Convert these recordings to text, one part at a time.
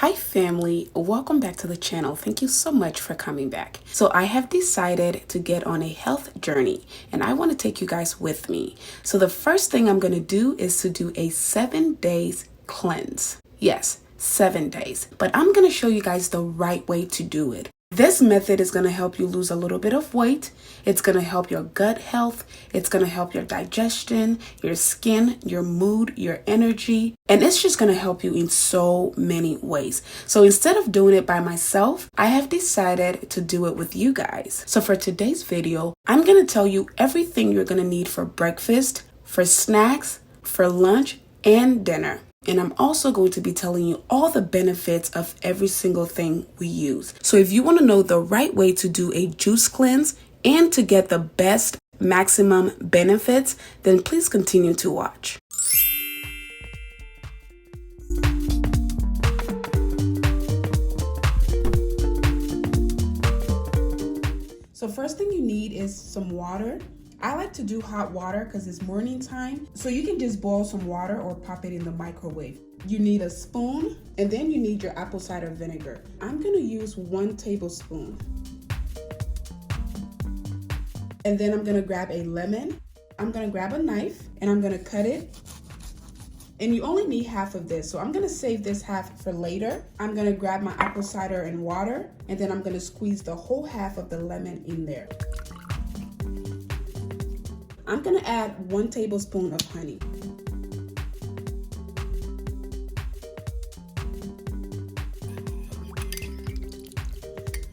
Hi family, welcome back to the channel. Thank you so much for coming back. So I have decided to get on a health journey and I want to take you guys with me. So the first thing I'm going to do is to do a 7 days cleanse. Yes, 7 days, but I'm going to show you guys the right way to do it. This method is going to help you lose a little bit of weight. It's going to help your gut health. It's going to help your digestion, your skin, your mood, your energy. And it's just going to help you in so many ways. So instead of doing it by myself, I have decided to do it with you guys. So for today's video, I'm going to tell you everything you're going to need for breakfast, for snacks, for lunch, and dinner. And I'm also going to be telling you all the benefits of every single thing we use. So if you want to know the right way to do a juice cleanse and to get the best maximum benefits, then please continue to watch. So first thing you need is some water. I like to do hot water because it's morning time. So you can just boil some water or pop it in the microwave. You need a spoon and then you need your apple cider vinegar. I'm going to use 1 tablespoon. And then I'm going to grab a lemon. I'm going to grab a knife and I'm going to cut it. And you only need half of this. So I'm going to save this half for later. I'm going to grab my apple cider and water and then I'm going to squeeze the whole half of the lemon in there. I'm going to add 1 tablespoon of honey.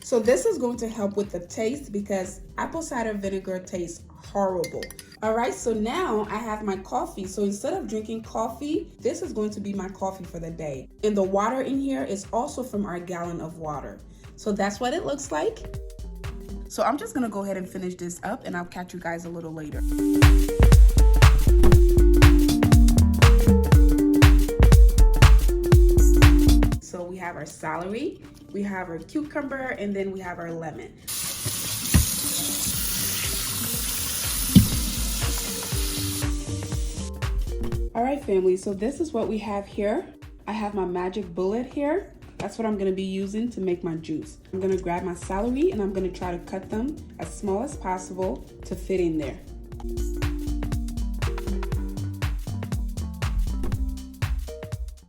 So this is going to help with the taste because apple cider vinegar tastes horrible. All right, so now I have my coffee. So instead of drinking coffee, this is going to be my coffee for the day. And the water in here is also from our gallon of water. So that's what it looks like. So I'm just gonna go ahead and finish this up and I'll catch you guys a little later. So we have our celery, we have our cucumber, and then we have our lemon. All right, family, so this is what we have here. I have my magic bullet here. That's what I'm going to be using to make my juice. I'm going to grab my celery and I'm going to try to cut them as small as possible to fit in there.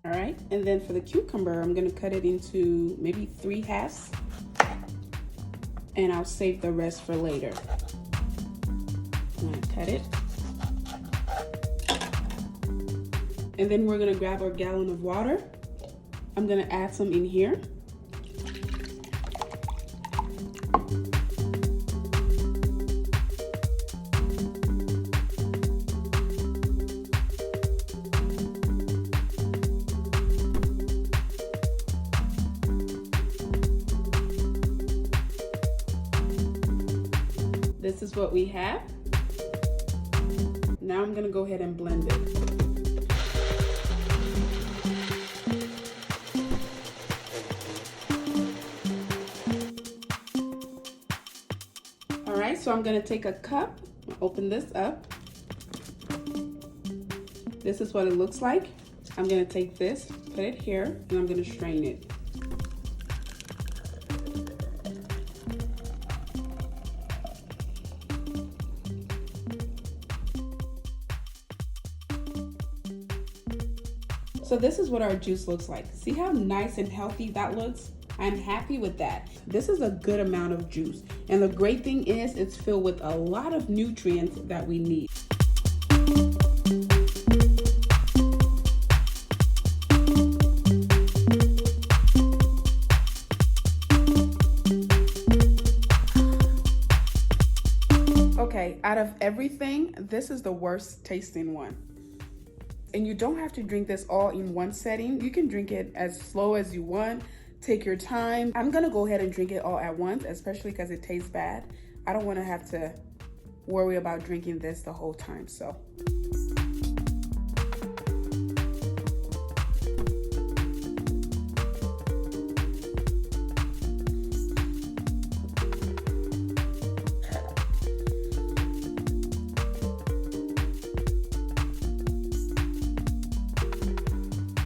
All right, and then for the cucumber, I'm going to cut it into maybe 3 halves and I'll save the rest for later. I'm going to cut it. And then we're going to grab our gallon of water. I'm gonna add some in here. This is what we have. Now I'm gonna go ahead and blend it. So I'm going to take a cup, open this up. This is what it looks like. I'm going to take this, put it here, and I'm going to strain it. So this is what our juice looks like. See how nice and healthy that looks? I'm happy with that. This is a good amount of juice. And the great thing is it's filled with a lot of nutrients that we need. Okay, out of everything, this is the worst tasting one. And you don't have to drink this all in one setting. You can drink it as slow as you want. Take your time. I'm gonna go ahead and drink it all at once, especially because it tastes bad. I don't wanna have to worry about drinking this the whole time, so.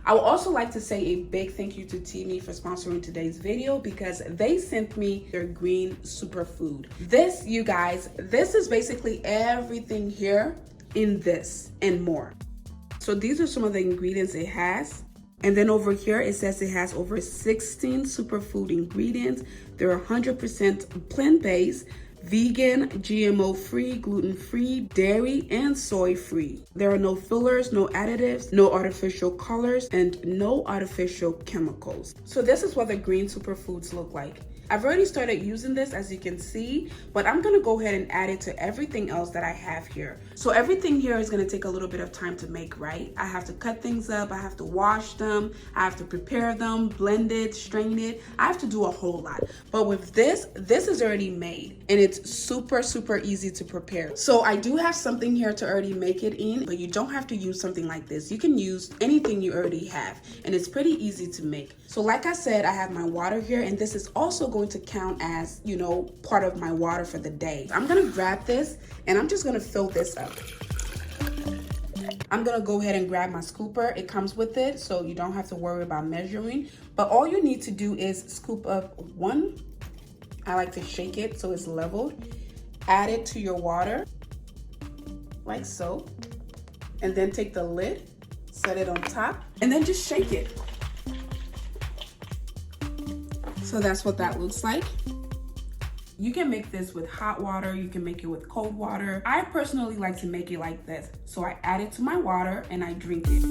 I would also like to say a big thank you to Teamy for sponsoring today's video because they sent me their green superfood. This, you guys, this is basically everything here in this and more. So these are some of the ingredients it has. And then over here, it says it has over 16 superfood ingredients. They're 100% plant-based, vegan, GMO-free, gluten-free, dairy, and soy-free. There are no fillers, no additives, no artificial colors, and no artificial chemicals. So this is what the green superfoods look like. I've already started using this, as you can see, but I'm gonna go ahead and add it to everything else that I have here. So everything here is gonna take a little bit of time to make, right? I have to cut things up, I have to wash them, I have to prepare them, blend it, strain it. I have to do a whole lot. But with this is already made and it's super, super easy to prepare. So I do have something here to already make it in, but you don't have to use something like this. You can use anything you already have and it's pretty easy to make. So like I said, I have my water here and this is also going to count as, you know, part of my water for the day. I'm gonna grab this and I'm just gonna fill this up. I'm gonna go ahead and grab my scooper. It comes with it, so you don't have to worry about measuring. But all you need to do is scoop up one. I like to shake it so it's leveled. Add it to your water, like so. And then take the lid, set it on top, and then just shake it. So that's what that looks like. You can make this with hot water, you can make it with cold water. I personally like to make it like this. So I add it to my water and I drink it.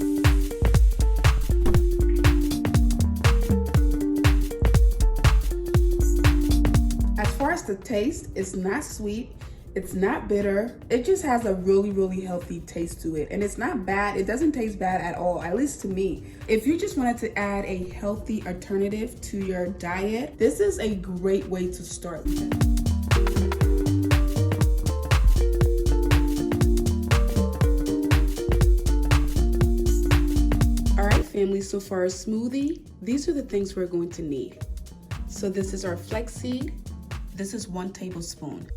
As far as the taste, it's not sweet, it's not bitter. It just has a really, really healthy taste to it. And it's not bad, it doesn't taste bad at all, at least to me. If you just wanted to add a healthy alternative to your diet, this is a great way to start with it. All right, family, so for our smoothie, these are the things we're going to need. So this is our flaxseed, this is 1 tablespoon.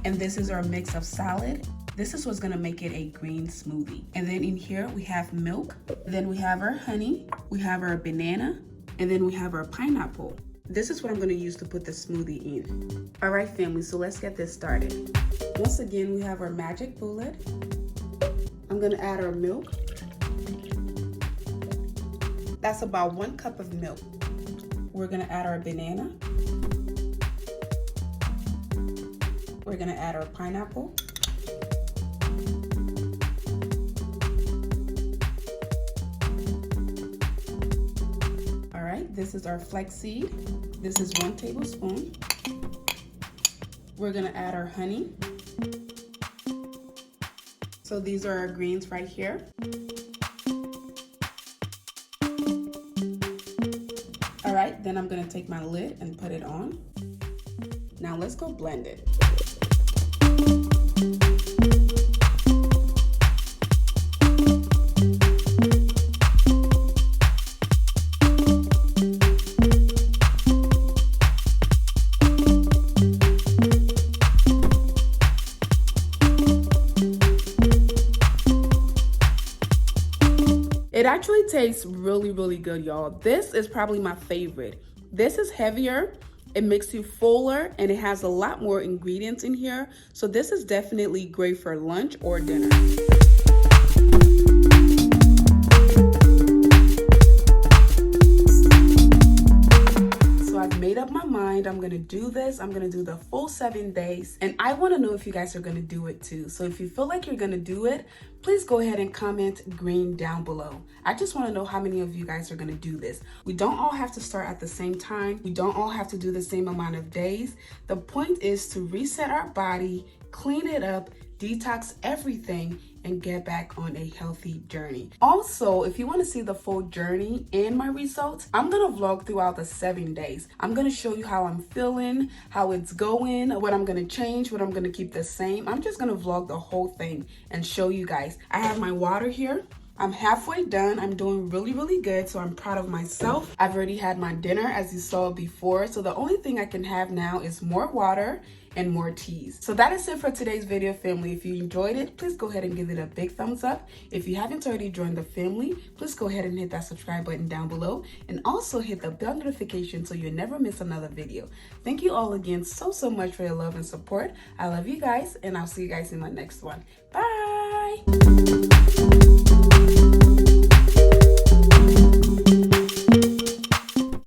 And this is our mix of salad. This is what's gonna make it a green smoothie. And then in here we have milk, then we have our honey, we have our banana, and then we have our pineapple. This is what I'm gonna use to put the smoothie in. All right, family, so let's get this started. Once again, we have our magic bullet. I'm gonna add our milk. That's about 1 cup of milk. We're gonna add our banana. We're gonna add our pineapple. All right, this is our flaxseed. This is 1 tablespoon. We're gonna add our honey. So these are our greens right here. All right, then I'm gonna take my lid and put it on. Now let's go blend it. It actually tastes really, really good, y'all. This is probably my favorite. This is heavier, it makes you fuller, and it has a lot more ingredients in here. So this is definitely great for lunch or dinner. Made up my mind, I'm gonna do this. I'm gonna do the full 7 days, and I want to know if you guys are gonna do it too. So if you feel like you're gonna do it, please go ahead and comment green down below. I just want to know how many of you guys are gonna do this. We don't all have to start at the same time. We don't all have to do the same amount of days. The point is to reset our body, clean it up, detox everything, and get back on a healthy journey. Also, if you want to see the full journey and my results, I'm gonna vlog throughout the 7 days. I'm gonna show you how I'm feeling, how it's going, what I'm gonna change, what I'm gonna keep the same. I'm just gonna vlog the whole thing and show you guys. I have my water here. I'm halfway done. I'm doing really good, so I'm proud of myself. I've already had my dinner, as you saw before, so the only thing I can have now is more water and more teas. So that is it for today's video, family. If you enjoyed it, please go ahead and give it a big thumbs up. If you haven't already joined the family, please go ahead and hit that subscribe button down below, and also hit the bell notification so you never miss another video. Thank you all again so much for your love and support. I love you guys, and I'll see you guys in my next one. Bye.